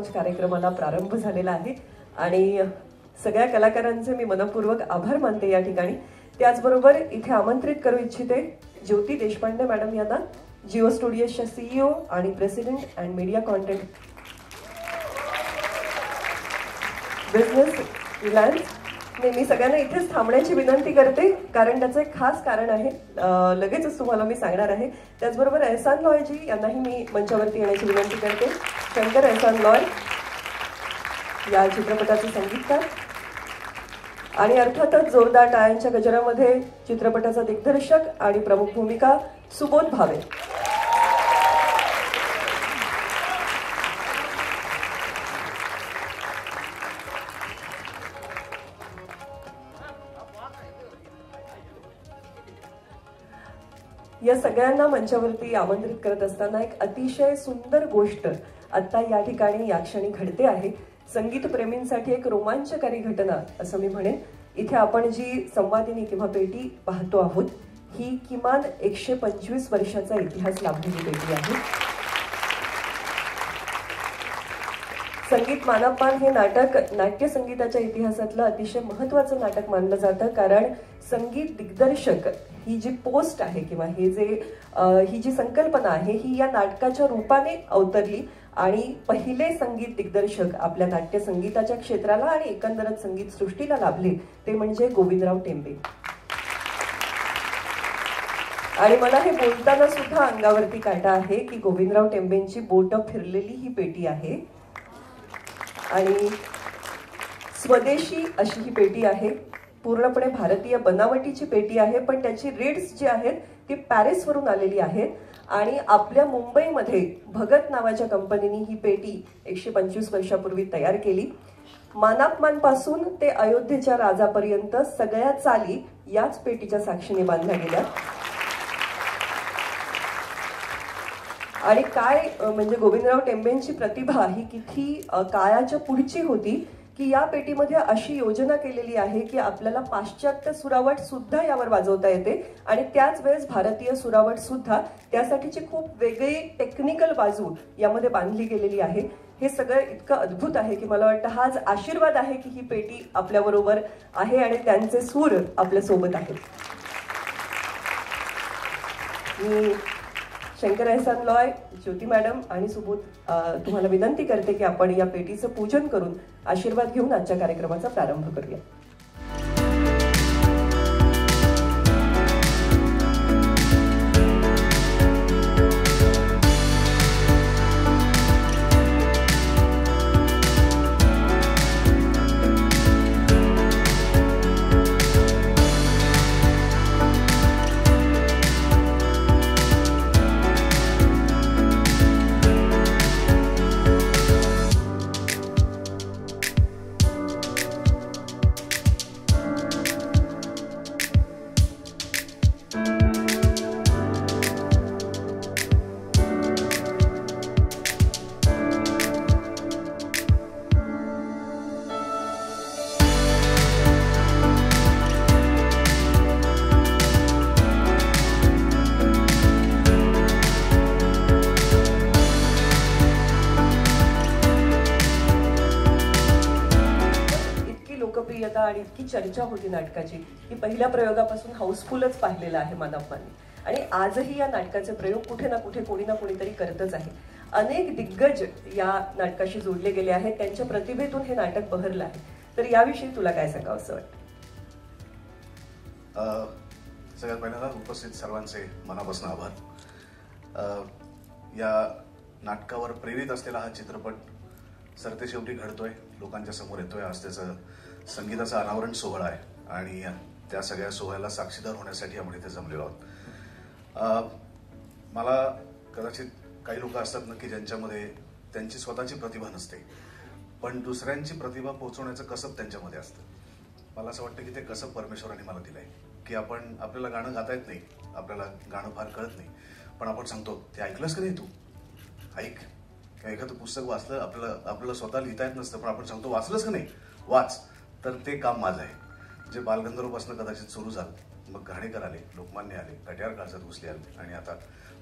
Launch कार्यक्रमाला प्रारंभ झालेला आहे आणि सगळ्या कलाकारांचे मी मनपूर्वक आभार मानते या ठिकाणी। त्याचबरोबर इथे आमंत्रित करू इच्छिते ज्योती देशपांडे मॅडम यांना, जिओ स्टुडिओजच्या CEO आणि president and media content business Reliance. मी सगळ्यांना इथेच थांबण्याची विनंती करते कारण त्याचं एक खास कारण आहे, लगेचच तुम्हाला मी सांगणार आहे। त्याचबरोबर एहसान लॉयजी यांनाही मी मंचावरती येण्याची विनंती करते। शंकर एहसान लॉय या चित्रपटाचे संगीतकार आणि अर्थातच जोरदार टाळ्यांच्या गजरामध्ये चित्रपटाचा दिग्दर्शक आणि प्रमुख भूमिका सुबोध भावे। या सगळ्यांना मंचावरती आमंत्रित करत असताना एक अतिशय सुंदर गोष्ट आता या ठिकाणी या क्षणी घडते आहे। संगीत प्रेमींसाठी एक रोमांचकारी घटना असं मी म्हणेन। इथे आपण जी संवादिनी किंवा पेटी पाहतो आहोत ही किमान 125 वर्षाचा इतिहास लाभलेली पेटी आहे। संगीत मानपान हे नाटक नाट्य संगीताच्या इतिहासातलं अतिशय महत्त्वाचं नाटक मानलं जातं कारण संगीत दिग्दर्शक ही जी पोस्ट आहे किंवा ही जी संकल्पना आहे ही या नाटकाच्या रूपाने अवतरली आणि पहिले संगीत दिग्दर्शक आपल्या नाट्य संगीताच्या क्षेत्राला आणि एकंदरच संगीत सृष्टीला लाभले ते म्हणजे गोविंदराव टेंबे। आणि मला हे बोलताना सुद्धा अंगावरती काटा आहे की गोविंदराव टेंबेंची बोटं फिरलेली ही पेटी आहे आणि स्वदेशी अशी ही पेटी आहे, पूर्णपणे भारतीय बनावटीची पेटी आहे, पण त्याची रीड्स जी आहेत ती पॅरिसवरून आलेली आहेत आणि आपल्या मुंबईमध्ये भगत नावाच्या कंपनीने ही पेटी 125 वर्षापूर्वी तयार केली। मानापमानपासून ते अयोध्येच्या राजापर्यंत सगळ्या चाली याच पेटीच्या साक्षीने बांधल्या गेल्या। आणि काय म्हणजे गोविंदराव टेंबेंची प्रतिभा ही किती काळाच्या पुढची होती की या पेटीमध्ये अशी योजना केलेली आहे की आपल्याला पाश्चात्य सुरावट सुद्धा यावर वाजवता येते आणि त्याच वेळेस भारतीय सुरावट सुद्धा, त्यासाठीची खूप वेगळी टेक्निकल बाजू यामध्ये बांधली गेलेली आहे। हे सगळं इतकं अद्भुत आहे की मला वाटतं हाच आशीर्वाद आहे की ही पेटी आपल्याबरोबर आहे आणि त्यांचे सूर आपल्या सोबत आहेत। मी शंकर एहसान लॉय, ज्योती मॅडम आणि सुबोध तुम्हाला विनंती करते की आपण या पेटीचं पूजन करून आशीर्वाद घेऊन आजच्या कार्यक्रमाचा प्रारंभ करूया। आणि इतकी चर्चा होती नाटकाची की पहिल्या प्रयोगापासून हाऊसफुलच पाहिलेलं आहे मानपांनी आणि आजही या नाटकाचे प्रयोग कुठे ना कुठे कोणी ना कोणीतरी करतच आहे। अनेक दिग्गज या नाटकाशी जोडले गेले आहेत, त्यांच्या प्रतिभेतून हे नाटक बहरलं आहे। तर याविषयी तुला काय सांगावं असं वाटतं? सगळ्यात पहिल्यांदा उपस्थित सर्वांचे मनापासून आभार। या नाटकावर प्रेरित असलेला हा चित्रपट सरतेशेवटी घडतोय, लोकांच्या समोर येतोय। आज त्याचं संगीताचा अनावरण सोहळा आहे आणि त्या सगळ्या सोहळ्याला साक्षीदार होण्यासाठी आपण इथे जमलेलो आहोत। मला कदाचित काही लोक असतात ना की ज्यांच्यामध्ये त्यांची स्वतःची प्रतिभा नसते पण दुसऱ्यांची प्रतिभा पोहोचवण्याचं कसब त्यांच्यामध्ये असतं। मला असं वाटतं की ते कसब परमेश्वराने मला दिलंय की आपल्याला गाणं गाता येत नाही, आपल्याला गाणं फार कळत नाही, पण आपण सांगतो ते ऐकलंस का नाही, तू ऐक। एखादं पुस्तक वाचलं, आपल्याला स्वतः लिहिता येत नसतं पण आपण सांगतो वाचलंस का नाही, वाच। तर ते काम माझं आहे जे बालगंधर्वपासून कदाचित सुरू झालं, मग घाणेकर आले, लोकमान्य आले, कट्यार काळजात घुसले आले आणि आता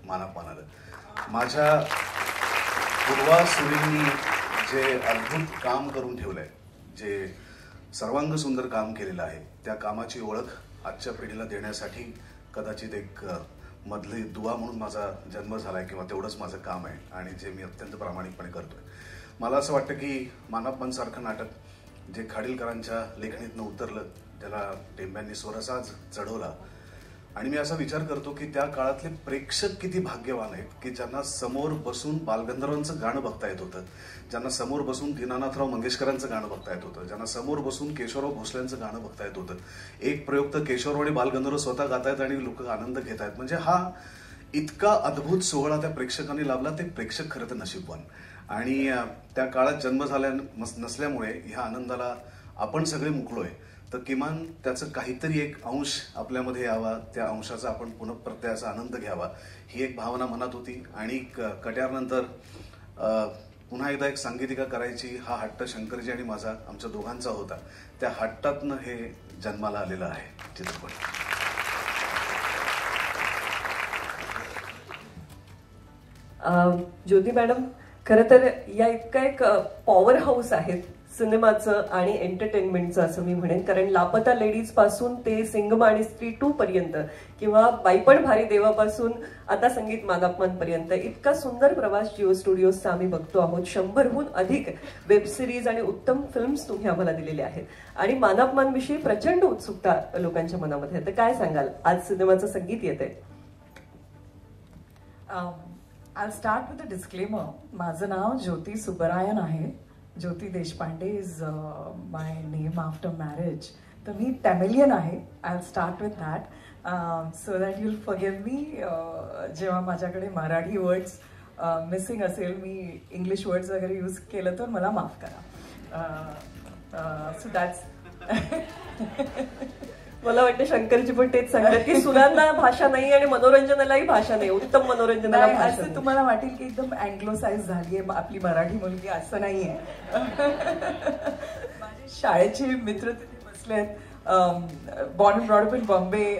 मानापमान आलं। माझ्या पूर्वासुरींनी जे अद्भुत काम करून ठेवलंय, जे सर्वांग सुंदर काम केलेलं आहे, त्या कामाची ओळख आजच्या पिढीला देण्यासाठी कदाचित एक मधली दुवा म्हणून माझा जन्म झालाय किंवा तेवढंच माझं काम आहे आणि जे मी अत्यंत प्रामाणिकपणे करतोय. मला असं वाटतं की मानवपण सारखं नाटक जे खाडीलकरांच्या लेखणीतनं उतरलं, त्याला टेंब्यांनी स्वरसाज चढवला आणि मी असा विचार करतो की त्या काळातले प्रेक्षक किती भाग्यवान आहेत की ज्यांना समोर बसून बालगंधर्वांचं गाणं बघता येत होतं, ज्यांना समोर बसून दीनानाथराव मंगेशकरांचं गाणं बघता येत होतं, ज्यांना समोर बसून केशवराव भोसलेंचं गाणं बघता येत होतं. एक प्रयोग तर केशवराव आणि बालगंधर्व स्वतः गातायत आणि लोक आनंद घेत आहेत. म्हणजे हा इतका अद्भुत सोहळा त्या प्रेक्षकांनी लाभला. ते प्रेक्षक खरं तर नशीबवान. आणि त्या काळात जन्म झाल्या नसल्यामुळे ह्या आनंदाला आपण सगळे मुकलोय, तर किमान त्याचं काहीतरी एक अंश आपल्यामध्ये यावा, त्या अंशाचा आपण पुनःप्रत्ययाचा आनंद घ्यावा, ही एक भावना मनात होती. आणि कट्यारनंतर पुन्हा एकदा एक सांगीतिका करायची हा हट्ट शंकरजी आणि माझा, आमच्या दोघांचा होता. त्या हट्टातनं हे जन्माला आलेलं आहे चित्रपट. ज्योती मॅडम, खरं तर या इतका एक पॉवर हाऊस आहेत सिनेमाचं आणि एंटरटेनमेंटचं असं मी म्हणेन. कारण लापता लेडीज पासून ते सिंगम आणि स्त्री 2 पर्यंत किंवा बाईपण भारी देवापासून आता संगीत मानापमान पर्यंत इतका सुंदर प्रवास जिओ स्टुडिओजचा आम्ही बघतो आहोत. 100हून अधिक वेब सिरीज आणि उत्तम फिल्म्स तुम्ही आम्हाला दिलेले आहेत आणि मानापमान विषयी प्रचंड उत्सुकता लोकांच्या मनामध्ये आहे. तर काय सांगाल, आज सिनेमाचं संगीत येते? I'll start with a disclaimer. माझं नाव ज्योती सुबरायन आहे. Jyoti Deshpande is my name after marriage. तर मी टॅमिलियन आहे. I'll start with that. So that you'll forgive me जेव्हा माझ्याकडे मराठी वर्ड्स मिसिंग असेल, मी इंग्लिश वर्ड्स वगैरे यूज केलं तर मला माफ करा. सो दॅट्स मला वाटतं शंकरजी पण तेच सांगतात की सुरांना भाषा नाही आणि मनोरंजनालाही भाषा नाही, उत्तम मनोरंजनाला भाषा. असं तुम्हाला वाटेल की एकदम अँग्लोसाइज झालीये आपली मराठी मुलगी, असं नाहीये. माझे शाळेचे मित्र तिथे बसलेत, born and broad up in Bombay.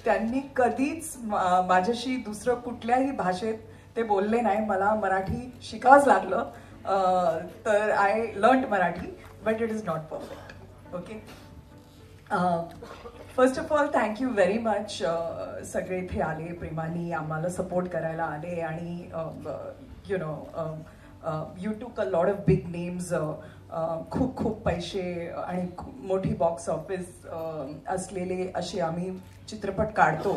त्यांनी कधीच माझ्याशी दुसरं कुठल्याही भाषेत ते बोलले नाही. मला मराठी शिकावंच लागलं. तर I learned Marathi, but it is not perfect. Okay. First of all thank you very much. सगळे इथे आले, प्रेमाने आम्हाला सपोर्ट करायला आले आणि you know you took a lot of big names. खूप खूप पैसे आणि मोठी बॉक्स ऑफिस असलेले असे आम्ही चित्रपट काढतो,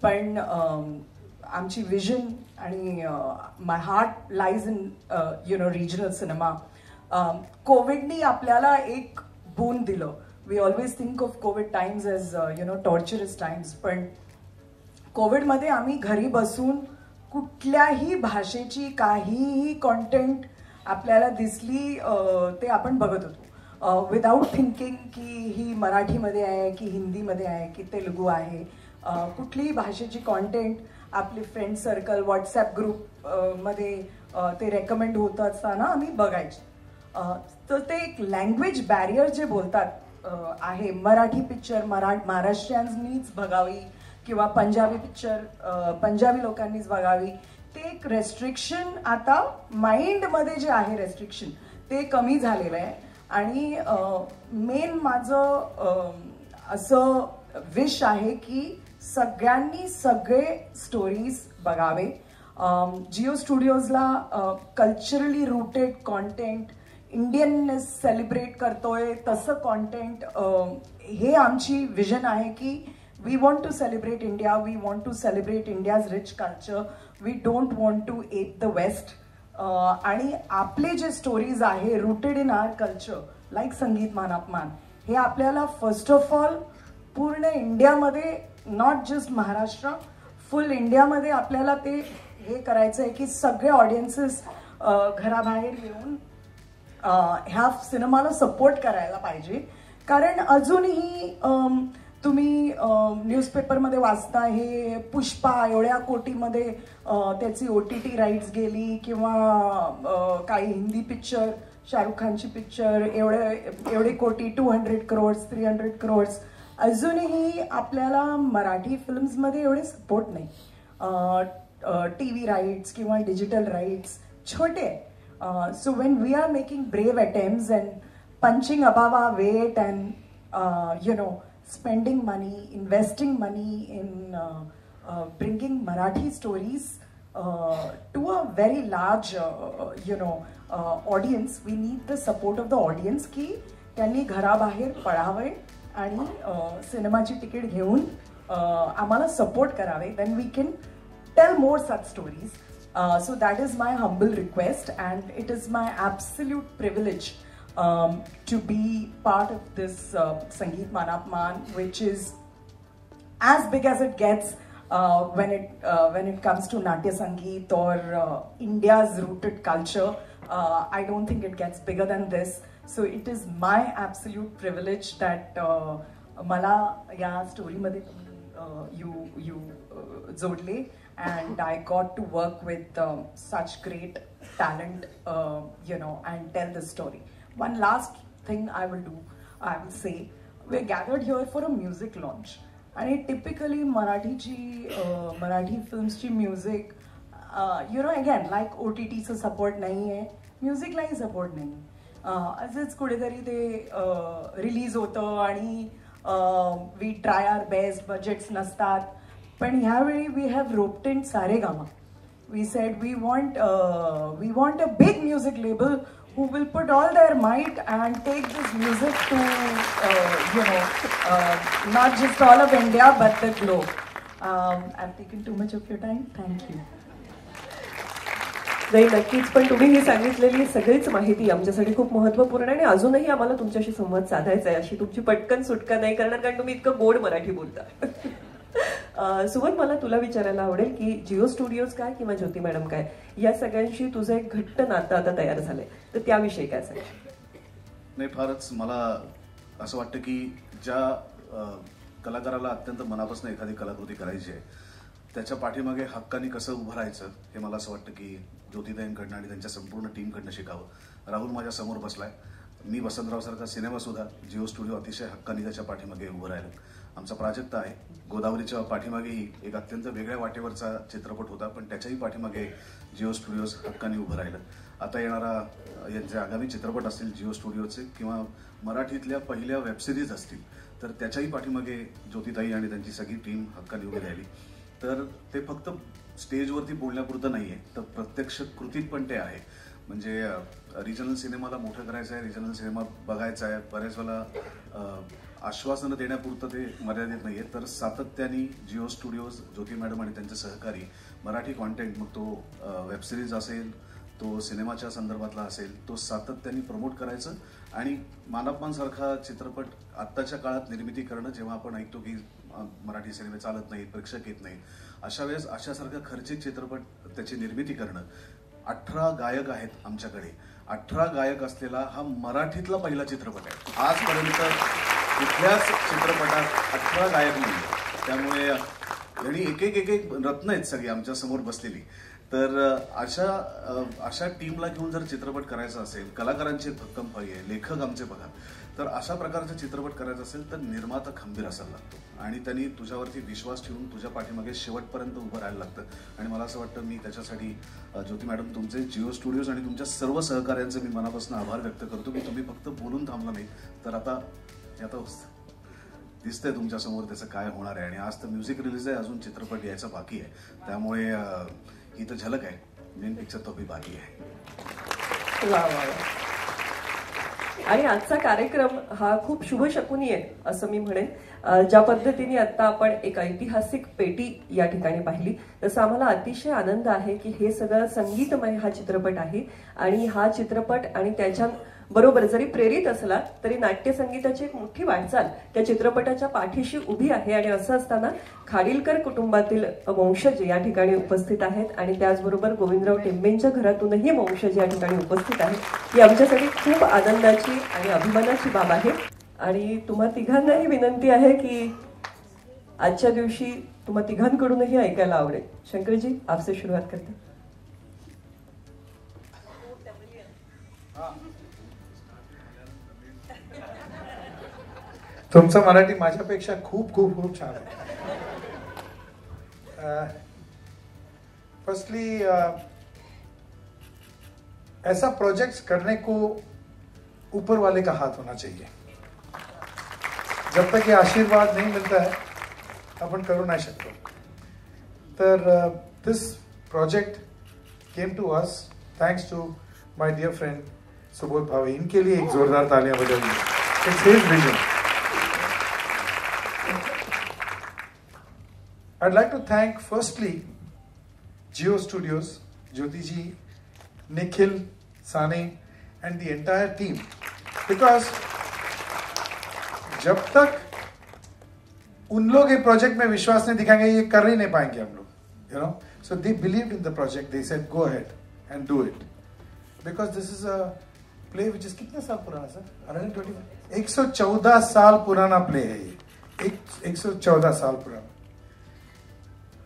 पण आमची विजन आणि my heart lies in you know regional cinema. कोविडनी आपल्याला एक बोन दिलं. We always think of COVID times as you know torturous times, पण कोविडमध्ये आम्ही घरी बसून कुठल्याही भाषेची काहीही कॉन्टेंट आपल्याला दिसली ते आपण बघत होतो, विदाउट थिंकिंग की ही मराठीमध्ये आहे की हिंदीमध्ये आहे की तेलुगू आहे. कुठलीही भाषेची कॉन्टेंट आपले फ्रेंड सर्कल व्हॉट्सॲप ग्रुप मध्ये ते रेकमेंड होत असताना आम्ही बघायचे. तर ते एक लँग्वेज बॅरियर जे बोलतात आहे, मराठी पिक्चर महाराष्ट्रीयांनीच बघावी किंवा पंजाबी पिक्चर पंजाबी लोकांनीच बघावी, ते एक रेस्ट्रिक्शन आता माइंडमध्ये जे आहे रेस्ट्रिक्शन ते कमी झालेलं आहे. आणि मेन माझं असं विश आहे की सगळ्यांनी सगळे स्टोरीज बघावे. जिओ स्टुडिओजला culturally rooted content, Indianness celebrate करतोय तसं कॉन्टेंट, हे आमची विजन आहे की we want to celebrate India, we want to celebrate India's rich culture, we don't want to at the West. आणि आपले जे स्टोरीज आहे rooted in our culture like Sangeet Manapmaan, हे आपल्याला फर्स्ट ऑफ ऑल पूर्ण इंडियामध्ये, नॉट जस्ट महाराष्ट्र, फुल इंडियामध्ये आपल्याला ते हे करायचं आहे की सगळे ऑडियन्सेस घराबाहेर येऊन ह्या सिनेमाला सपोर्ट करायला पाहिजे. कारण अजूनही तुम्ही न्यूजपेपरमध्ये वाचता हे पुष्पा एवढ्या कोटीमध्ये त्याची OTT राईट्स गेली, किंवा काही हिंदी पिक्चर, शाहरुख खानची पिक्चर एवढे कोटी, 200 crores 300 crores, अजूनही आपल्याला मराठी फिल्म्समध्ये एवढे सपोर्ट नाही. TV राईट्स किंवा डिजिटल राईट्स छोटे. So when we are making brave attempts and punching above our weight and spending money, investing money in bringing Marathi stories to a very large audience, we need the support of the audience की त्यांनी घराबाहेर पडावे आणि सिनेमाची ticket घेऊन आम्हाला support करावे. then we can tell more such stories. So that is my humble request, and it is my absolute privilege to be part of this Sangeet Man Apman, which is as big as it gets when it comes to Natya Sangeet or India's rooted culture. I don't think it gets bigger than this. So it is my absolute privilege that मला या स्टोरीमध्ये you जोडले, and I got to work with such great talent, and tell the story. One last thing I will say, we're gathered here for a music launch, and typically Marathi films ची music, again, like OTT चा support नाही आहे, music लाही support नाही. असंच कुठेतरी ते release होतं आणि we try our best, budgets नसतात. पण ह्यावेळी we have roped in Saregama. We said we want a big music label who will put all their might and take this music to not just all of India but the globe. I've taken too much of your time. Thank you. नाही, नक्कीच. पण तुम्ही ही सांगितलेली सगळीच माहिती आमच्यासाठी खूप महत्त्वपूर्ण आहे आणि अजूनही आम्हाला तुमच्याशी संवाद साधायचा आहे. अशी तुमची पटकन सुटका नाही करणार, कारण तुम्ही इतकं गोड मराठी बोलता. सुमन, मला तुला विचारायला आवडेल की जिओ स्टुडिओज काय किंवा ज्योती मॅडम काय, या सगळ्यांशी तुझं एक घट्ट नातं आता तयार झालंय, तर त्याविषयी काय सांग? नाही, फारच मला असं वाटतं की ज्या कलाकाराला अत्यंत मनापासून एखादी कलाकृती करायची आहे त्याच्या पाठीमागे हक्कानी कसं उभं राहायचं हे मला असं वाटतं की ज्योतिताईंकडनं आणि त्यांच्या संपूर्ण टीमकडनं शिकावं. राहुल माझ्या समोर बसलाय. मी वसंतरावसारखा सिनेमा सुद्धा जिओ स्टुडिओ अतिशय हक्कानी त्याच्या पाठीमागे उभं राहिलं. आमचा प्राजक्ता आहे. गोदावरीच्या पाठीमागेही एक अत्यंत वेगळ्या वाटेवरचा चित्रपट होता, पण त्याच्याही पाठीमागे जिओ स्टुडिओज हक्कानी उभं राहिलं. आता येणारा यांचे आगामी चित्रपट असतील जिओ स्टुडिओचे किंवा मराठीतल्या पहिल्या वेबसिरीज असतील तर त्याच्याही पाठीमागे ज्योतिताई आणि त्यांची सगळी टीम हक्कानी उभी राहिली. तर ते फक्त स्टेजवरती बोलण्यापुरतं नाही आहे, तर प्रत्यक्ष कृतीत पण ते आहे. म्हणजे रिजनल सिनेमाला मोठं करायचं आहे, रिजनल सिनेमा बघायचा आहे, बऱ्याच वेळेला आश्वासनं देण्यापुरतं ते मर्यादित नाही आहे, तर सातत्याने जिओ स्टुडिओज, ज्योती मॅडम आणि त्यांचे सहकारी मराठी कॉन्टेंट, मग तो वेबसिरीज असेल, तो सिनेमाच्या संदर्भातला असेल, तो सातत्याने प्रमोट करायचं. आणि मानप्पांसारखा चित्रपट आत्ताच्या काळात निर्मिती करणं, जेव्हा आपण ऐकतो की मराठी सिनेमे चालत नाहीत, प्रेक्षक येत नाहीत, अशा वेळेस अशासारखा खर्चिक चित्रपट त्याची निर्मिती करणं. 18 गायक आहेत आमच्याकडे. 18 गायक असलेला हा मराठीतला पहिला चित्रपट आहे. आजपर्यंत कुठल्याच चित्रपटात 18 गायक नाही. त्यामुळे आणि एक एक रत्न आहेत सगळी आमच्या समोर बसलेली. तर अशा टीमला घेऊन जर चित्रपट करायचा असेल, कलाकारांची भक्कम पाळी आहे, लेखक आमचे बघा, तर अशा प्रकारचा चित्रपट करायचा असेल तर निर्माता खंबीर असायला लागतो आणि त्यांनी तुझ्यावरती विश्वास ठेवून तुझ्या पाठीमागे शेवटपर्यंत उभं राहायला लागतं. आणि मला असं वाटतं मी त्याच्यासाठी ज्योती मॅडम, तुमचे जिओ स्टुडिओज आणि तुमच्या सर्व सहकार्यांचे मी मनापासून आभार व्यक्त करतो की तुम्ही फक्त बोलून थांबला नाही, तर आता दिसतंय तुमच्यासमोर त्याचं काय होणार आहे. आणि आज तर म्युझिक रिलीज आहे, अजून चित्रपट यायचा बाकी आहे. त्यामुळे ही तर झलक आहे, मेन पिक्चर तो भी बाकी आहे. आणि आजचा कार्यक्रम हा खूप शुभशकुनी आहे असं मी म्हणेन. ज्या पद्धतीने आता आपण एक ऐतिहासिक पेटी या ठिकाणी पाहिली, तसं आम्हाला अतिशय आनंद आहे की हे सगळं संगीतमय हा चित्रपट आहे. आणि हा चित्रपट आणि त्याच्या बरोबर जरी प्रेरित असला तरी नाट्य संगीताची एक मोठी वाटचाल त्या चित्रपटाच्या पाठीशी उभी आहे. आणि असं असताना खाडिलकर कुटुंबातील वंशज या ठिकाणी उपस्थित आहेत आणि त्याचबरोबर गोविंदराव टेंबेंच्या घरातूनही वंशज या ठिकाणी उपस्थित आहेत. ही आमच्यासाठी खूप आनंदाची आणि अभिमानाची बाब आहे. आणि तुम्हा तिघांनाही विनंती आहे की आजच्या दिवशी तुम्हा तिघांकडूनही ऐकायला आवडेल. शंकरजी, आपसे सुरुवात करते. तुमचं मराठी माझ्यापेक्षा खूप खूप खूप छान आहे. फर्स्टली ऐसा प्रोजेक्ट्स करने को ऊपर वाले का हाथ होना चाहिए. जब तक ये आशीर्वाद नहीं मिलता है अपन करू नाही शकतो. तर this project came to us thanks to my dear friend Subodh Bhave. इनके लिए एक जोरदार तालियां बजाइए. It's his vision. I'd like to thank firstly Jio Studios, Jyoti ji, Nikhil, Sane and the entire team, because जब तक उन लोग ये प्रोजेक्ट में विश्वास नहीं दिखाएंगे ये कर ही नहीं पाएंगे हम लोग. You know, so they believed in the project. They said go ahead and do it because this is a play which is कितने साल पुराना सर? 114 साल पुराना प्ले है ये. 114 साल पुराना.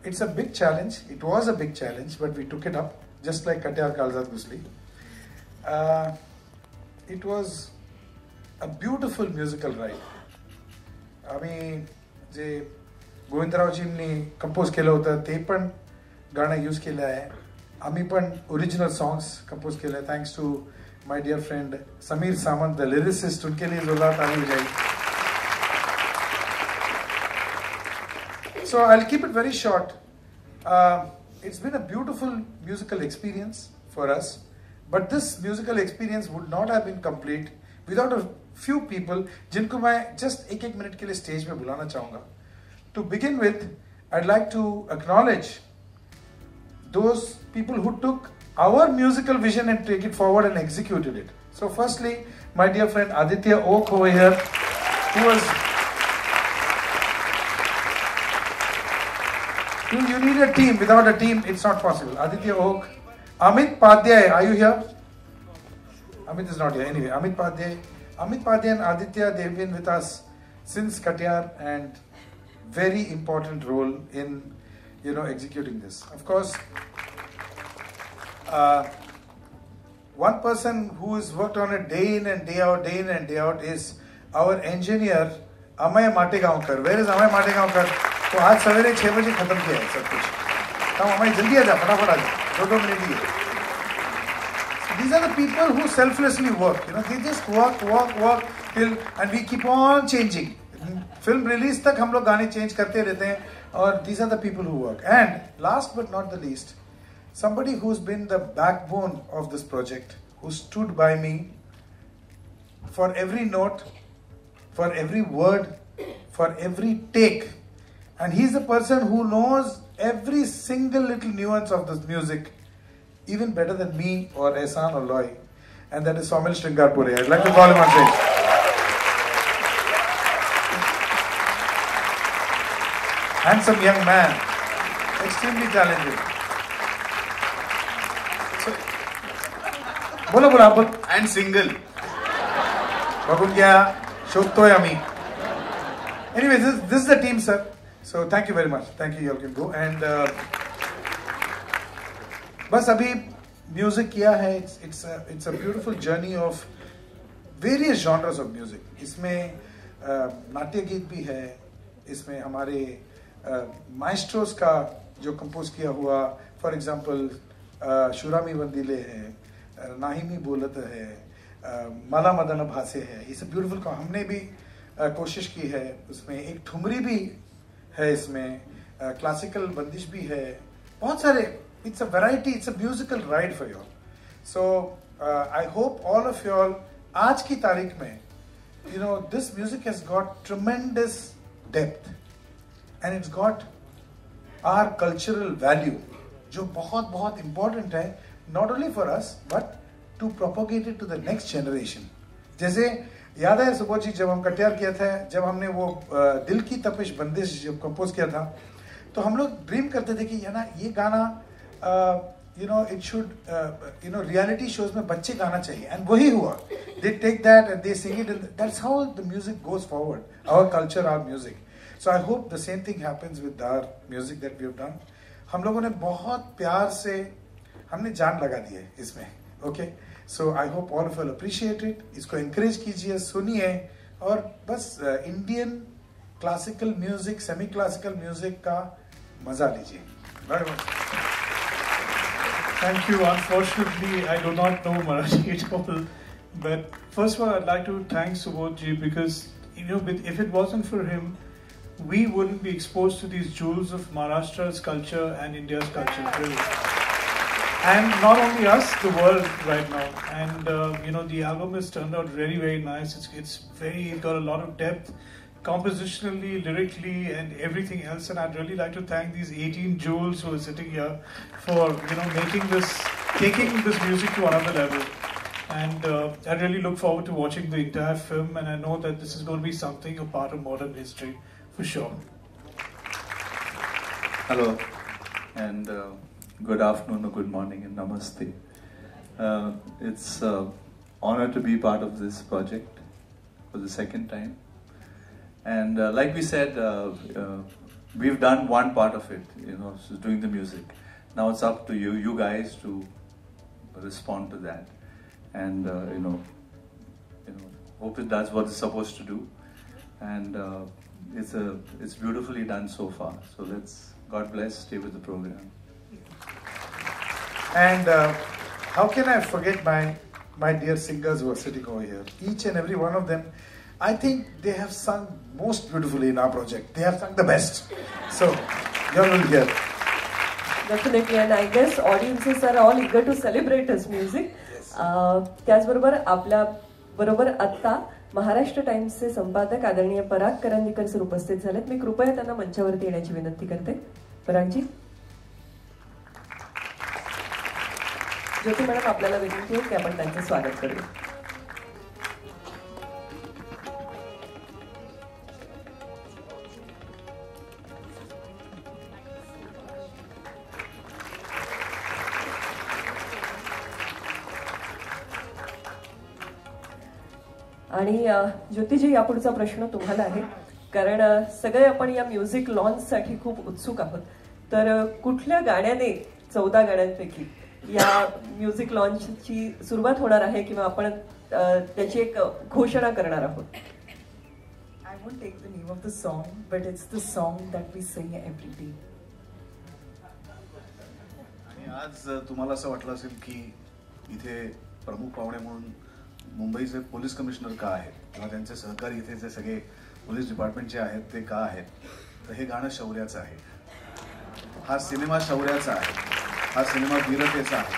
It's a big challenge. It was a big challenge, but we took it up, just like Katyar Kalzat Gusli. It was a beautiful musical ride. आम्ही जे गोविंदरावजींनी कंपोज केलं होतं ते पण गाणं यूज केलं आहे. आम्ही पण ओरिजिनल सॉन्ग्स कंपोज केले आहे. Thanks to my dear friend Sameer Samant the lyricist. उनके लिए जोरदार ताली बजाई. So I'll keep it very short. It's been a beautiful musical experience for us, but this musical experience would not have been complete without a few people जिनको मैं just एक minute के लिए stage पे बुलाना चाहूँगा. To begin with, I'd like to acknowledge those people who took our musical vision and take it forward and executed it. So firstly, my dear friend Aditya Oak over here, who was you need a team. Without a team, it's not possible. Aditya Oak, Amit Padhyay, are you here? Amit is not here. Anyway, Amit Padhyay and Aditya, they've been with us since Katyar and very important role in, you know, executing this. Of course, one person who has worked on it day in and day out is our engineer Amay Mategaonkar. Where is Amay Mategaonkar? तो आज सवेरे 6 बजे खत्म KIA है सब कुछ. तो हमारी जल्दी आ जा, फटाफट आ जा, 2 मिनट ही है. These are the people who selflessly work. You know, they just work till, and we keep on changing. Film release तक हम लोग गाने change करते रहते हैं. और these are the people who work. And last but not the least, somebody who's been the backbone of this project, who stood by me for every note, for every word, for every take. And he's the person who knows every single little nuance of this music, even better than me or Ehsan or Loy. And that is Somil Shringarpure. I'd like to call him on stage. Handsome young man, extremely talented. So, बोलो and single. बघून घ्या, शोधतोय आम्ही. Anyway, this is the team, sir. So thank you very much. Thank you. You all can go. And बस अभी music KIA है. It's a beautiful journey of various genres of music. इसमें नाट्य गीत भी है. इसमें हमारे माइस्ट्रोस का जो कंपोज किया हुआ, फॉर एग्जांपल शुरामी वंदिले है, नाहिमी बोलत है, माला मदन भासे है. It's a beautiful. हमने भी कोशिश की है. उसमें एक ठुमरी भी है, इसमें क्लासिकल बंदिश भी है, बहुत सारे. It's a variety. It's a musical ride for you all. So I hope all of you all आज की तारीख में, you know, this music has got tremendous depth and it's got our cultural value, जो बहुत बहुत important है, not only for us but to propagate it to the next generation. जैसे याद है सुबोध जी, जब हम कटियार किया था, जब हमने वो दिल की तपिश बंदिश जब कंपोज किया था, तो हम लोग ड्रीम करते थे कि ये गाना you know it should you know reality shows में बच्चे गाना चाहिए. एंड वही हुआ. They take that and they sing it. That's how the music goes forward. Our culture, our music. So I hope the same thing happens with our music that we have done. हम लोगों ने बहुत प्यार से हमने जान लगा दी है इसमें. Okay, so I hope all of you appreciate it. इसको एनकरेज कीजिए, सुनिए और बस Indian classical music, semi classical music का मजा लीजिए. Very much. Thank you. Unfortunately, I do not know Marathi at all. But first of all, I'd like to thank Subodhji because, you know, if it wasn't for him, we wouldn't be exposed to these jewels of Maharashtra's culture and India's culture, really. And not only us, the world right now. And you know, the album has turned out very, very nice. It's got a lot of depth, compositionally, lyrically, and everything else. And I'd really like to thank these 18 jewels who are sitting here for, you know, taking this music to another level. And I really look forward to watching the entire film, and I know that this is going to be something, a part of modern history, for sure. Hello, and good afternoon or good morning, and namaste. It's an honor to be part of this project for the second time. And like we said, we've done one part of it, you know, so doing the music. Now it's up to you guys to respond to that. And you know, hope it does what it's supposed to do. And it's beautifully done so far. So God bless, stay with the program. And how can I forget my dear singers who are sitting over here? Each and every one of them, I think they have sung most beautifully in our project. They have sung the best. So, you all will hear. Definitely, and I guess audiences are all eager to celebrate his music. त्याचबरोबर आपल्या बरोबर आता महाराष्ट्र टाइम्सचे संपादक आदरणीय पराग Karandikar sir उपस्थित झालेत. मी कृपया त्यांना मंचावरती येण्याची विनंती करते. परागजी. ज्योती मॅडम, आपल्याला विनंती आहे की आपण त्यांचे स्वागत करूया. आणि ज्योतिजी, यापुढचा प्रश्न तुम्हाला आहे, कारण सगळे आपण या म्युझिक लॉन्चसाठी खूप उत्सुक आहोत. तर कुठल्या गाण्याने 14 गाण्यांपैकी या म्युझिक लॉन्चची सुरुवात होणार आहे किंवा आपण त्याची एक घोषणा करणार आहोत? I won't take the name of the song, but it's the song that we sing every day. आणि आज तुम्हाला असं वाटलं असेल की इथे प्रमुख पाहुणे म्हणून मुंबईचे पोलीस कमिशनर का आहेत किंवा त्यांचे सहकारी इथे जे सगळे पोलीस डिपार्टमेंटचे आहेत ते का आहेत, तर हे गाणं शौर्याचं आहे. हा सिनेमा शौर्याचा आहे, हा सिनेमा वीरतेचा आहे,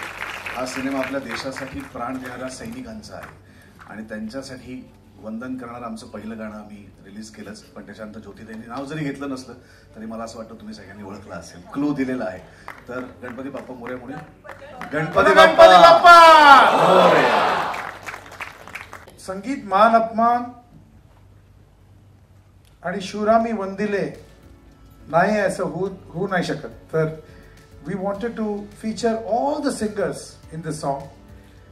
हा सिनेमा आपल्या देशासाठी प्राण देणाऱ्या सैनिकांचा आहे. आणि त्यांच्यासाठी वंदन करणारं आमचं पहिलं गाणं आम्ही रिलीज केलंच. पण त्याच्यानंतर ज्योतिताईंनी नाव जरी घेतलं नसलं तरी मला असं वाटतं तुम्ही सगळ्यांनी ओळखलं असेल, क्लू दिलेला आहे. तर गणपती बाप्पा मोरया म्हणून गणपती बाप्पा. संगीत मान अपमान आणि शूरामी वंदिले नाही असं होऊ नाही शकत. तर we wanted to feature all the singers in the song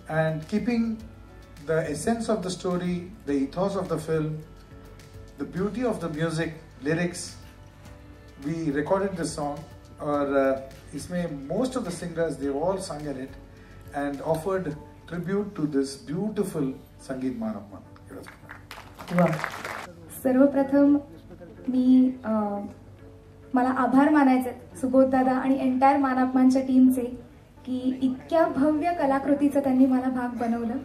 and keeping the essence of the story, the ethos of the film, the beauty of the music, lyrics. We recorded this song, इसमें most of the singers, they've all sung in it and offered tribute to this beautiful संगीत मान अपमान. सर्वप्रथम मी मला आभार मानायचे सुबोध दादा आणि एंटायर मान अपमानच्या टीमचे की इतक्या भव्य कलाकृतीचं त्यांनी मला भाग बनवलं.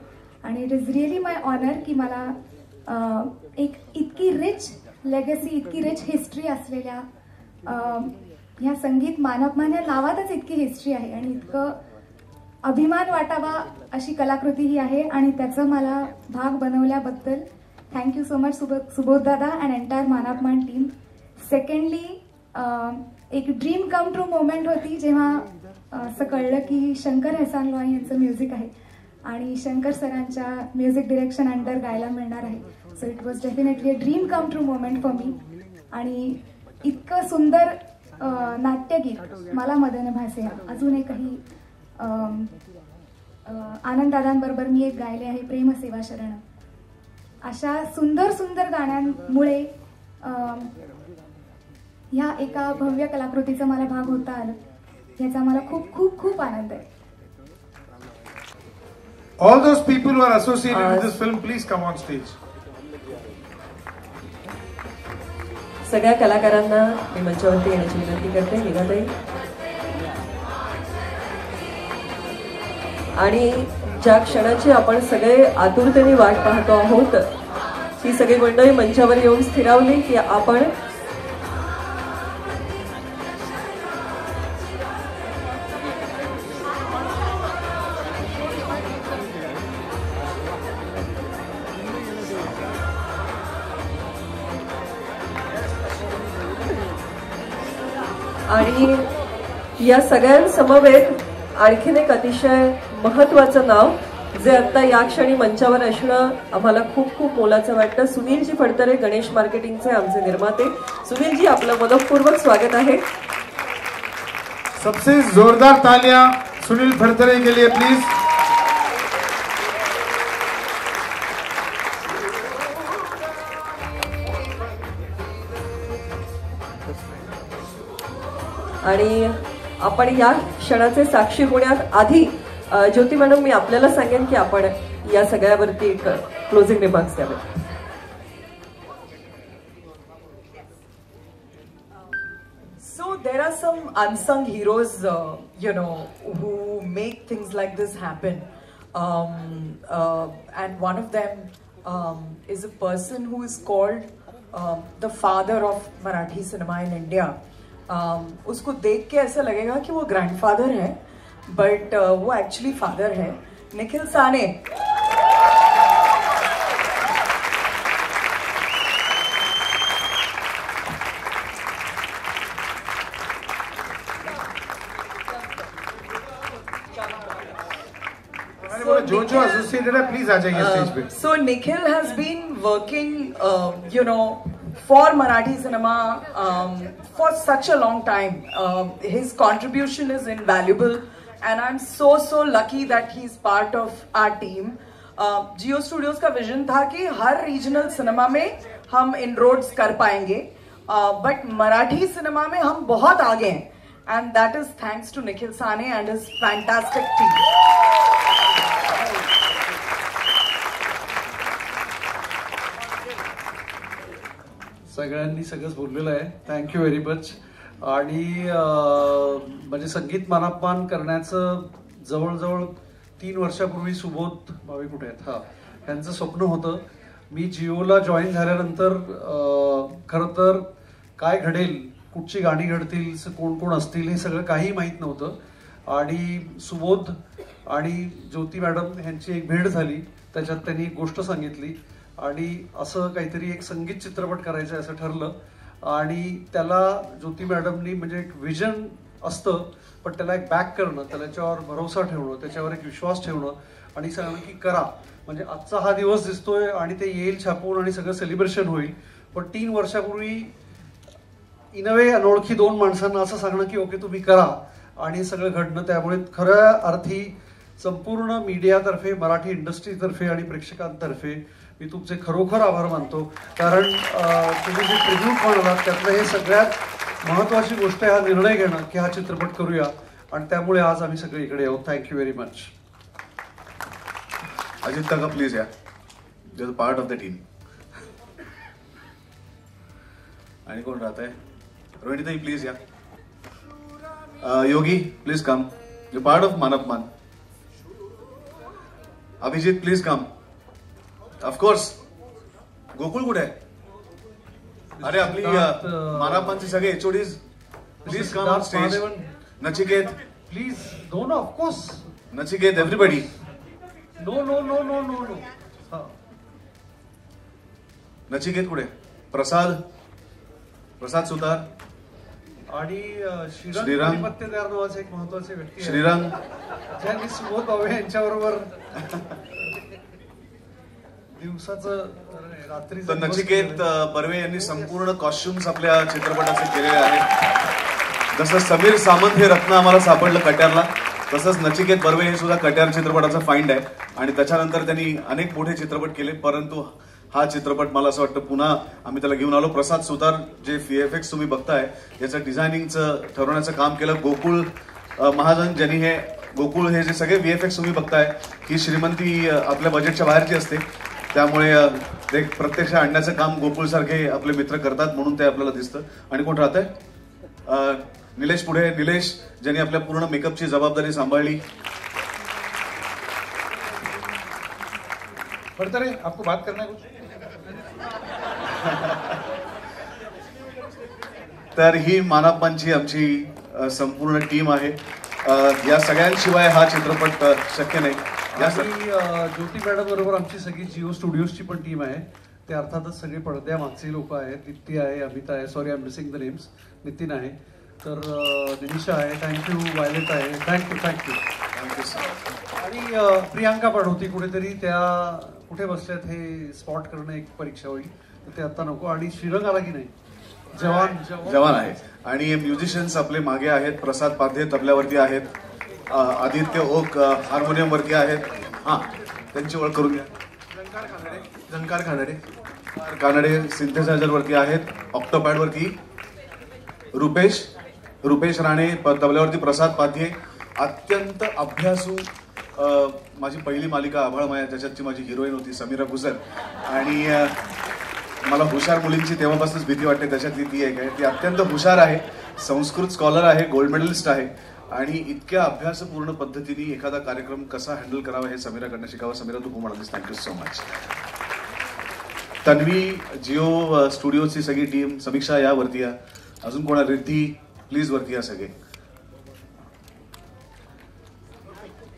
आणि it is really my honour की मला एक इतकी रिच लेगसी, इतकी रिच हिस्ट्री असलेल्या ह्या संगीत मान अपमान या नावातच इतकी हिस्ट्री आहे आणि इतकं अभिमान वाटावा अशी कलाकृती ही आहे. आणि त्याचं मला भाग बनवल्याबद्दल थँक्यू सो मच सुबोध दादा अँड एंटायर मान अपमान टीम. सेकंडली, एक ड्रीम कम ट्रू मोमेंट होती जेव्हा असं कळलं की शंकर एहसान लॉय यांचं म्युझिक आहे आणि शंकर सरांच्या म्युझिक डिरेक्शन अंडर गायला मिळणार आहे. So it was definitely a dream come true moment for me. आणि इतकं सुंदर नाट्यगीत मला मदन भासे अजून एकही आनंददादांबरोबर मी एक गायले आहे, प्रेम सेवा शरण. अशा सुंदर सुंदर गाण्यांमुळे ह्या एका भव्य कलाकृतीचा मला भाग होता आलं, याचा मला खूप खूप खूप आनंद आहे. All those people who are associated with this film, please come on stage. सगळ्या कलाकारांना मी मंचावरती येण्याची विनंती करते. निघाताई. आणि ज्या क्षणाची आपण सगळे आतुरतेने वाट पाहतो आहोत, ही सगळी मंडळी मंचावर येऊन स्थिरावली की आपण आणि या सगळ्यांसमवेत आणखीन एक अतिशय महत्वाचं नाव जे आता या क्षणी मंचावर असणं आम्हाला खूप खूप मोलाचं वाटतं. सुनीलजी फडतरे, गणेश मार्केटिंगचे आमचे निर्माते. सुनीलजी, आपलं मनपूर्वक स्वागत आहे. सबसे जोरदार तालियां सुनील फड़तरे के लिए प्लीज. आणि आपण या क्षणाचे साक्षी होण्यात आधी ज्योती मॅडम, मी आपल्याला सांगेन की आपण या सगळ्यावरती एक क्लोजिंग रिमार्क्स द्यावे. So there are some unsung heroes, who make things like this happen. And one of them is a person who is called the father of Marathi cinema in India. उसको देख के ऐसा लगेगा कि वो grandfather है, but वो actually father है. निखिल साने. जो एसोसिएटेड है प्लीज आ जाइए stage pay. So Nikhil has been working, for Marathi cinema for such a long time. His contribution is invaluable, and I'm so lucky that he's part of our team. Jio Studios का vision था कि हर regional cinema में हम inroads कर पाएंगे, but Marathi cinema में हम बहुत आगे हैं, and that is thanks to Nikhil Sane and his fantastic team. सगळ्यांनी सगळंच बोललेलं आहे. Thank you very much. आणि म्हणजे संगीत मानापमान करण्याचं जवळजवळ 3 वर्षापूर्वी सुबोध भावे कुठे आहेत, यांचं स्वप्न होतं. मी जिओला जॉईन झाल्यानंतर खरं तर काय घडेल, कुठची गाणी घडतील, कोण कोण असतील, हे सगळं काही माहीत नव्हतं. आणि सुबोध आणि ज्योती मॅडम यांची एक भेट झाली. त्याच्यात त्यांनी एक गोष्ट सांगितली आणि असं काहीतरी एक संगीत चित्रपट करायचं असं ठरलं. आणि त्याला ज्योती मॅडमनी म्हणजे एक विजन असतं, पण त्याला एक बॅक करणं, त्याच्यावर भरोसा ठेवणं, त्याच्यावर एक विश्वास ठेवणं आणि सांगणं की करा. म्हणजे आजचा हा दिवस दिसतोय आणि ते येईल छापून आणि सगळं सेलिब्रेशन होईल, पण 3 वर्षापूर्वी इन अ वे अनोळखी 2 माणसांना असं सांगणं की ओके तुम्ही करा आणि सगळं घडणं. त्यामुळे खऱ्या अर्थी संपूर्ण मीडियातर्फे, मराठी इंडस्ट्रीतर्फे आणि प्रेक्षकांतर्फे मी तुमचे खरोखर आभार मानतो. कारण तुम्ही जे ट्रिब्यूट म्हणालात त्यातलं हे सगळ्यात महत्त्वाची गोष्ट आहे, हा निर्णय घेणं की हा चित्रपट करूया, आणि त्यामुळे आज आम्ही सगळे इकडे आहोत. Thank you very much. अजित काका प्लीज या, just part of the team. आणि कोण राहत आहे? रोहिणीताई प्लीज या. Yogi please come, you part of Manapmaan. Abhijit please come. Of course. Gokul कुठे आहे? अरे आपली मानपमानचे सगळे HODs please come on stage. Nachiket please. No no of course. Nachiket, everybody. No no no no no no. Nachiket कुठे? प्रसाद, प्रसाद सुतार आणि श्रीराम पत्तेदार नावाचे एक महत्वाचे व्यक्ती आहे, श्रीराम, ज्यांनी सुबोध भावे यांच्याबरोबर दिवसाचं रात्री. तर नचिकेत बर्वे यांनी संपूर्ण कॉस्ट्युम्स आपल्या चित्रपटाचे केलेले आहेत. जसं समीर सामंत हे रत्न आम्हाला सापडलं कट्यारला, तसंच नचिकेत बर्वे हे सुद्धा कट्यार चित्रपटाचा फाइंड आहे. आणि त्याच्यानंतर त्यांनी अनेक मोठे चित्रपट केले, परंतु हा चित्रपट मला असं वाटतं पुन्हा आम्ही त्याला घेऊन आलो. प्रसाद सुतार जे VFX तुम्ही बघताय याचं डिझायनिंगचं ठरवण्याचं काम केलं. गोकुळ महाजन ज्यांनी हे गोकुळ हे जे सगळे VFX तुम्ही बघताय, ही श्रीमंती आपल्या बजेटच्या बाहेरची असते, त्यामुळे ते प्रत्यक्ष आणण्याचं काम गोकुळ सारखे आपले मित्र करतात, म्हणून ते आपल्याला दिसतं. आणि कोण राहत आहे? निलेश पुढे. निलेश ज्यांनी आपल्या पूर्ण मेकअपची जबाबदारी सांभाळली. फडतरे, आपको बात करना है कुछ? तर ही मानाप्पांची आमची संपूर्ण टीम आहे. या सगळ्यांशिवाय हा चित्रपट शक्य नाही. ज्योती मॅडम बरोबर आमची सगळी जिओ स्टुडिओजची पण टीम आहे. ते अर्थातच सगळे पडद्यामागचे लोक आहेत. दीप्ती आहे, अमिता आहे, sorry I am missing the names, Nitin आहे, तर निमिषा आहे, थँक्यू, वायलेट आहे, थँक्यू. आणि प्रियांका पण होती कुठेतरी, त्या कुठे बसल्यात हे स्पॉट करणं एक परीक्षा होईल, तर ते आता नको. आणि श्रीरंग आला की नाही? जवान आहे. आणि म्युझिशियन्स आपले मागे आहेत. प्रसाद पाध्ये तबल्यावरती आहेत, आदित्य ओक हार्मोनियम वरती आहेत. हा, त्यांची ओळख करून घ्या. झंकार कानडे सिंथेसायझर वरती आहेत. ऑक्टोपॅड वरती रुपेश राणे, तबल्यावरती प्रसाद पाध्ये. अत्यंत अभ्यासू माझी पहिली मालिका आभाळमाया, त्याच्यातची माझी हिरोईन होती समीरा गुजर. आणि मला हुशार मुलींची तेव्हापासूनच भीती वाटते, त्याच्यातली ती एक आहे. ती अत्यंत हुशार आहे, संस्कृत स्कॉलर आहे, गोल्ड मेडलिस्ट आहे. आणि इतक्या अभ्यासपूर्ण पद्धतीने एखादा कार्यक्रम कसा हँडल करावा हे समीराकडनं शिकावं. समीरा, तू खूप म्हणालीस, thank you so much. Tanvi, Jio स्टुडिओची सगळी टीम, समीक्षा या वरती या. अजून कोणा? रिद्धी, प्लीज वरती या सगळे.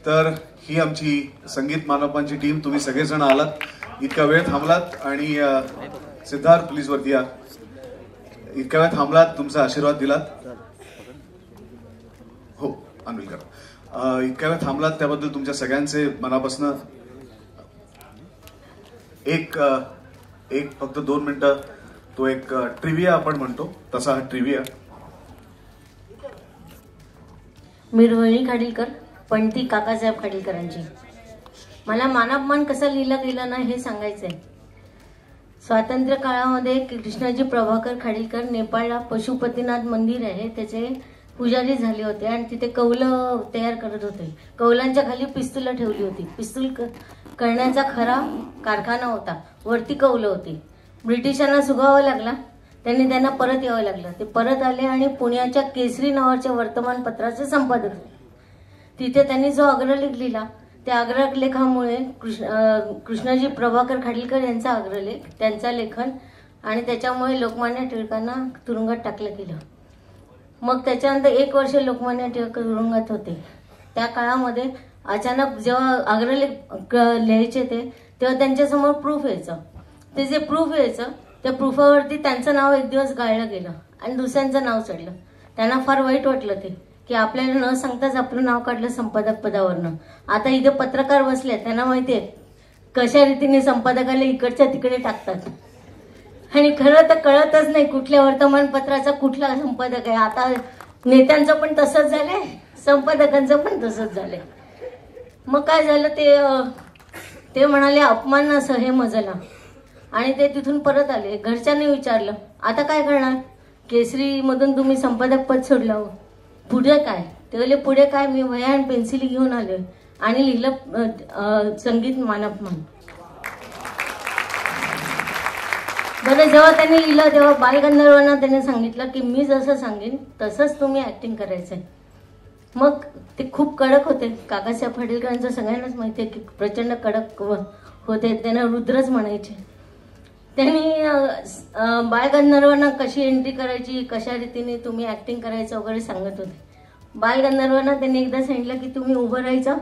तर ही आमची संगीत मानपांची टीम. तुम्ही सगळेजण आलात, इतका वेळ थांबलात. आणि सिद्धार्थ, प्लीज वरती या. इतक्या वेळ थांबलात, तुमचा आशीर्वाद दिलात. हो, अनविल करा. इतक्या वेळ थांबलात त्याबद्दल तुमच्या सगळ्यांचे मनापासून एक फक्त 2 मिनिटं, तो एक ट्रिव्हिया आपण म्हणतो तसा हा ट्रिव्हिया. मी रोहिणी खाडीलकर, पण ती काकासाहेब खाडीलकरांची. मला मानापमान कसा लिहिला गेला ना हे सांगायचंय. स्वातंत्र्य काळामध्ये कृष्णाजी प्रभाकर खाडीलकर नेपाळला पशुपतीनाथ मंदिर आहे त्याचे पुजारी झाले होते आणि तिथे कौलं तयार करत होते. कौलांच्या खाली पिस्तूल ठेवली होती. पिस्तूल करण्याचा खरा कारखाना होता, वरती कौलं होती. ब्रिटिशांना सुगावं लागला, त्यांना परत यावं लागलं. ते परत आले आणि पुण्याच्या केसरी नावाच्या वर्तमानपत्राचे संपादक झाले. तिथे त्यांनी जो अग्रलेख लिहिला त्या अग्रलेखामुळे कृष्णाजी प्रभाकर खाडीलकर यांचा अग्रलेख, त्यांचा लेखन, आणि त्याच्यामुळे लोकमान्य टिळकांना तुरुंगात टाकलं गेलं. मग त्याच्यानंतर 1 वर्ष लोकमान्य टिळक तुरुंगात होते. त्या काळामध्ये अचानक जेव्हा अग्रलेख लिहायचे तेव्हा त्यांच्यासमोर प्रूफ यायचं. ते जे प्रूफ यायचं त्या प्रूफावरती त्यांचं नाव एक दिवस गाळलं गेलं आणि दुसऱ्यांचं नाव चढलं. त्यांना फार वाईट वाटलं ते की आपल्याला न सांगताच आपलं नाव काढलं संपादक पदावरनं. आता इथे पत्रकार बसले, त्यांना माहितीये कशा रीतीने संपादकाला इकडच्या तिकडे टाकतात. आणि खरं तर कळतच नाही कुठल्या वर्तमानपत्राचा कुठला संपादक आहे. आता नेत्यांचं पण तसंच झालंय, संपादकांचं पण तसंच झालंय. मग काय झालं, ते म्हणाले अपमान असं हे मजला, आणि ते तिथून परत आले. घरच्यांनी विचारलं आता काय करणार, केसरीमधून तुम्ही संपादक पद सोडलं, पुढे काय? ते बोलले पुढे काय, मी वह्या आणि पेन्सिली घेऊन आले आणि लिहिलं संगीत मानपमान. बरं, जेव्हा त्यांनी लिहिलं तेव्हा बालगंधर्वांना त्याने सांगितलं की मी जसं सांगेन तसंच तुम्ही ऍक्टिंग करायचंय. मग ते खूप कडक होते. काकासाहेब खाडीलकरांचं सगळ्यांनाच माहिती आहे की प्रचंड कडक होते. त्यांना रुद्रच म्हणायचे. त्यांनी बालगंधर्वांना कशी एंट्री करायची, कशा रीतीने तुम्ही ऍक्टिंग करायचं वगैरे सांगत होते. बालगंधर्वांना त्यांनी एकदा सांगितलं की तुम्ही उभं राहायचं,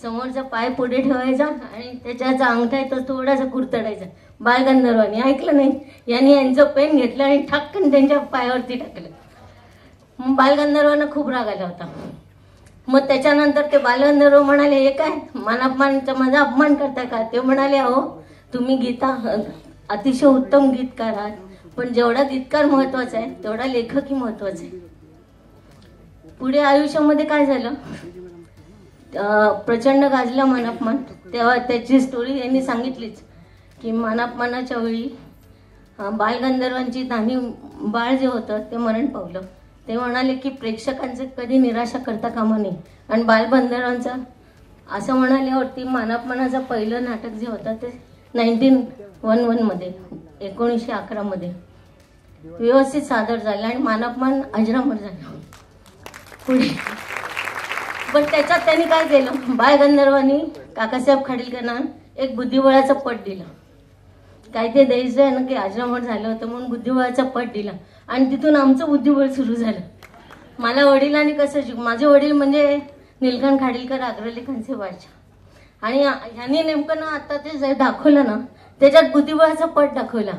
समोरचा पाय पुढे ठेवायचा आणि त्याच्या अंगठा आहे तो थोडासा कुरतडायचा. बालगंधर्वांनी ऐकलं नाही, यांनी यांचं पेन घेतलं आणि ठाकन त्यांच्या पायावरती टाकलं. मग बालगंधर्वांना खूप राग आला होता. मग त्याच्यानंतर ते बालगंधर्व म्हणाले हे काय मानापमानचा माझा अपमान करताय का? ते म्हणाले अहो तुम्ही गीता अतिशय उत्तम गीतकार आहात, पण जेवढा गीतकार महत्वाचा आहे तेवढा लेखकही महत्वाचा आहे. पुढे आयुष्यामध्ये काय झालं, प्रचंड गाजला मानापमान. तेव्हा त्याची स्टोरी यांनी सांगितलीच की मानापमानाच्या वेळी बालगंधर्वांची दानी बाळ जे होतं ते मरण पावलं. ते म्हणाले की प्रेक्षकांचे कधी निराशा करता कामा नये. आणि बालगंधर्वांचं असं म्हणाल्यावरती मानापमानाचं पहिलं नाटक जे होतं ते 1911 मध्ये 1911 मध्ये व्यवस्थित सादर झालं आणि मानापमान अजरामर झालं पुढे. पण त्याच्यात त्यांनी काय केलं, बालगंधर्वांनी काकासाहेब खाडीलकरांना एक बुद्धिबळाचा पट दिला. काय ते द्यायचं आहे ना की आजरामर झालं होतं म्हणून बुद्धिबळाचा पट दिला आणि तिथून आमचं बुद्धिबळ सुरू झालं. मला वडिलांनी कसं माझे वडील म्हणजे नीलकंठ खाडीलकर अग्रलेखांचे वाचा आणि ह्यांनी नेमकं ना आता ते जे दाखवलं ना त्याच्यात बुद्धिबळाचा पट दाखवला.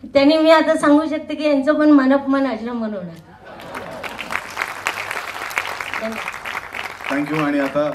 त्यांनी मी आता सांगू शकते की यांचं पण मानापमान आजरामर होणार. थँक्यू. आणि आता